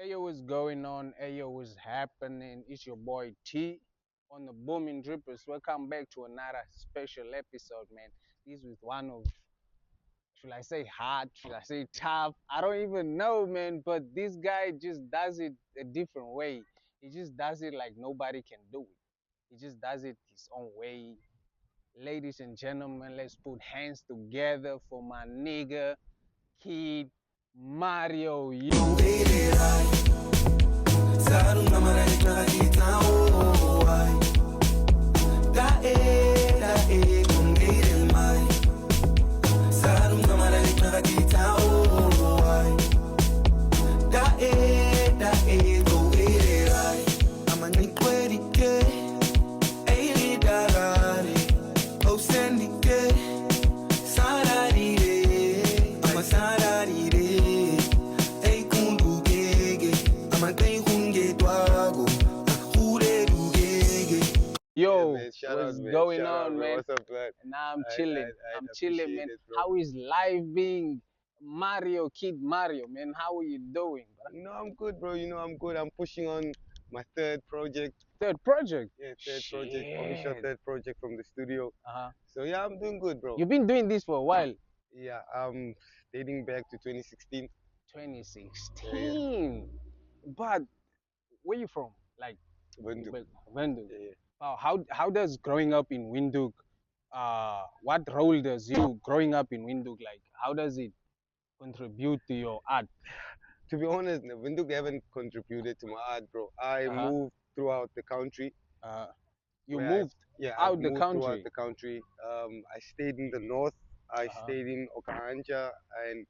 Ayo, what's going on? Ayo, what's happening? It's your boy T on the Booming Drippers. Welcome back to another special episode, man. This is one of, should I say hard? Should I say tough? I don't even know, man. But this guy just does it a different way. He just does it like nobody can do it. He just does it his own way. Ladies and gentlemen, let's put hands together for my nigga, Kid Mario. You. Yo, man, shout what's out, man. going Shout out, on, bro. man? What's up, man? Nah, I'm I chilling. I'm chilling, appreciate man. it, bro. How is life being Mario, Kid Mario, man? How are you doing, bro? I'm good, bro. I'm good. I'm pushing on my third project. Third project? Yeah, third project, official Shit. third project from the studio. Uh-huh. So yeah, I'm doing good, bro. You've been doing this for a while. Yeah, dating back to 2016. Yeah, 2016. But where you from? Like Windhoek. Windhoek. Yeah, yeah. Wow, how does growing up in Windhoek, what role does you growing up in Windhoek, like how does it contribute to your art? To be honest, Windhoek haven't contributed to my art, bro. I Uh-huh. moved throughout the country. Uh, you where moved I've out the moved throughout country. the country. I stayed in the north. I Uh-huh. stayed in Okahanja, and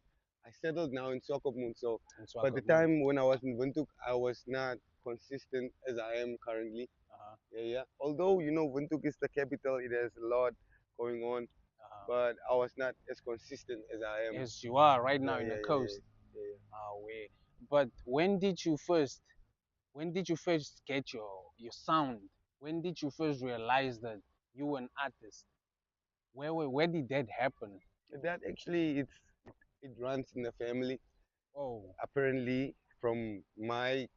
I settled now in Swakopmund. So, In but the Swakopmund. time when I was in Windhoek, I was not consistent as I am currently. Uh-huh. Yeah. Although Windhoek is the capital, it has a lot going on, Uh-huh. but I was not as consistent as I am. Yes, you are right now Yeah, in the yeah, yeah, coast. yeah, yeah. Wait. But when did you first get your sound? When did you first realize that you were an artist? Where did that happen? That actually, it runs in the family. Oh, Apparently, from my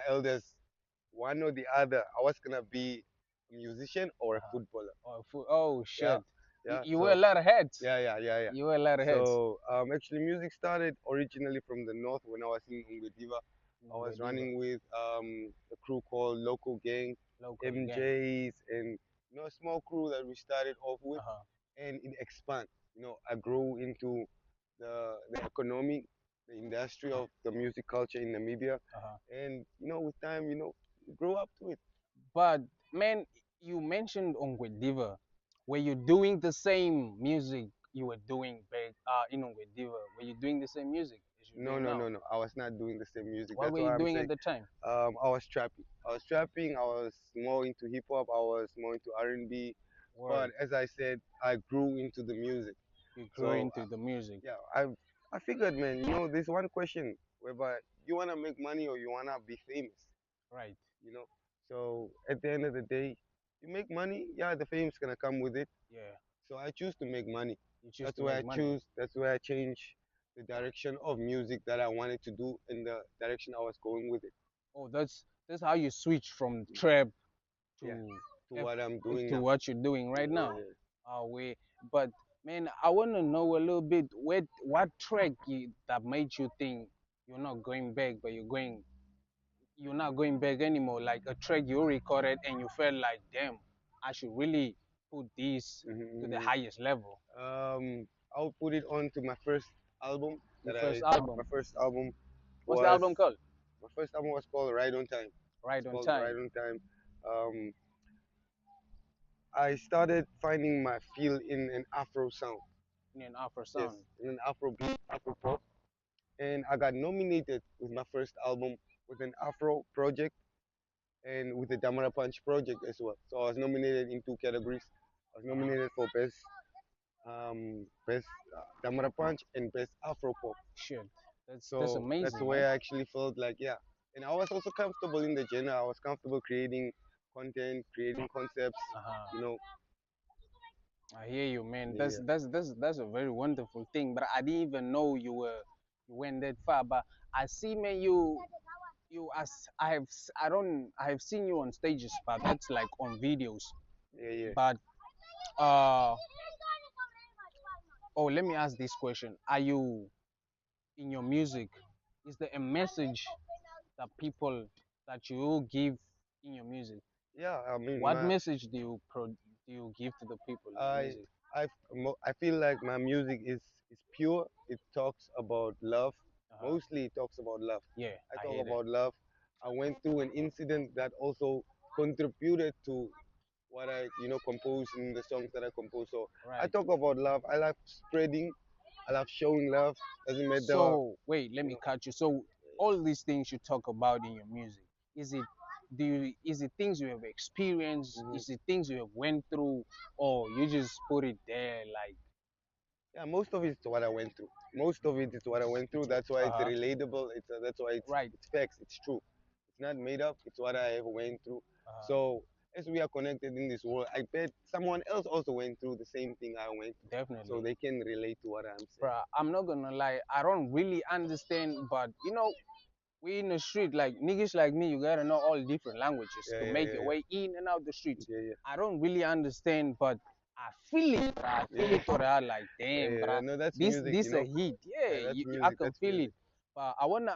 elders, one or the other, I was gonna be a musician or a uh-huh. footballer. Oh Yeah, shit. yeah. You wear a So lot of hats. yeah. You wear a lot of hats. So actually, music started originally from the north when I was in Ungwediva. I was Diva, running with a crew called Local Gang, local gang. MJs, and a small crew that we started off with, Uh-huh. and it expanded. I grew into the economy, the industry of the music culture in Namibia, Uh-huh. and with time, you grow up to it. But man, you mentioned Ongwediva. Were you doing the same music you were doing back in Ongwediva? Were you doing the same music as you're No, doing no, now? no, no. I was not doing the same music. What That's were you why I'm doing at saying the time? I was trapping. I was trapping. I was more into hip hop. I was more into R&B. But Word. as I said, I grew into the music. You grew So into the music. yeah, I figured, man. There's one question whereby you wanna make money or you wanna be famous. Right. You know. So at the end of the day, you make money. Yeah, the fame's gonna come with it. Yeah. So I choose to make money. You choose That's to why make I money. choose. That's why I change the direction of music that I wanted to do in the direction I was going with it. Oh, that's how you switch from trap to Yeah, to F, what I'm doing to now. what you're doing right Yeah, now. yeah. We but man, I wanna know a little bit what track that made you think you're not going back, but you're not going back anymore. Like a track you recorded and you felt like, damn, I should really put this to the Mhm, highest level. I'll put it on to my first album Your that first I. album. My first album What's the was album called? my first album was called Right on Time. Right It's on called Time. Right on Time. Um, I started finding my feel in an Afro sound. In an Afro Yes, sound. in an Afro beat, Afro pop, and I got nominated with my first album with an Afro project and with the Damara Punch project as well. So I was nominated in two categories. I was nominated for best Damara Punch and best Afro pop. Shit. That's So that's the amazing, way man. I actually felt like, yeah. And I was also comfortable in the genre. I was comfortable creating content, creating concepts. Uh-huh. You know, I hear you, man. yeah. That's a very wonderful thing. But I didn't even know you went that far. But I see, man, you as I have seen you on stages, but that's like on videos. Yeah, yeah. But uh oh, let me ask this question: Are you in your music? Is there a message that people that you give in your music? Yeah, I mean, What message do you give to the people in your I, music? I feel like my music is pure. It talks about love. Uh-huh. Mostly, it talks about love. Yeah, I I talk hear that. about love. I went through an incident that also contributed to what I, compose in the songs that I compose. So I Right. talk about love. I love spreading. I love showing love. Doesn't matter, So wait, let you me know. cut you. So all these things you talk about in your music, is it is it things you have experienced? Mhm. Is it things you have went through, or you just put it there like Yeah, most of it is what I went through. Most of it is what I went through. That's why it's uh relatable. That's why right it's facts. It's true. It's not made up. It's what I have went through. uh So as we are connected in this world, I bet someone else also went through the same thing I went through, so definitely. they can relate to what I'm saying. Bruh, I'm not gonna lie, I don't really understand, but we in the street, like niggas like me, you gotta know all different languages Yeah, to yeah, make yeah, your yeah, way in and out the streets. yeah, yeah, I don't really understand, but I feel it. I feel yeah, it, or I like, yeah, damn, yeah. bruh, No, that's this music. this a hit. Yeah, Yeah, that's I music. can That's feel it. music. But I wanna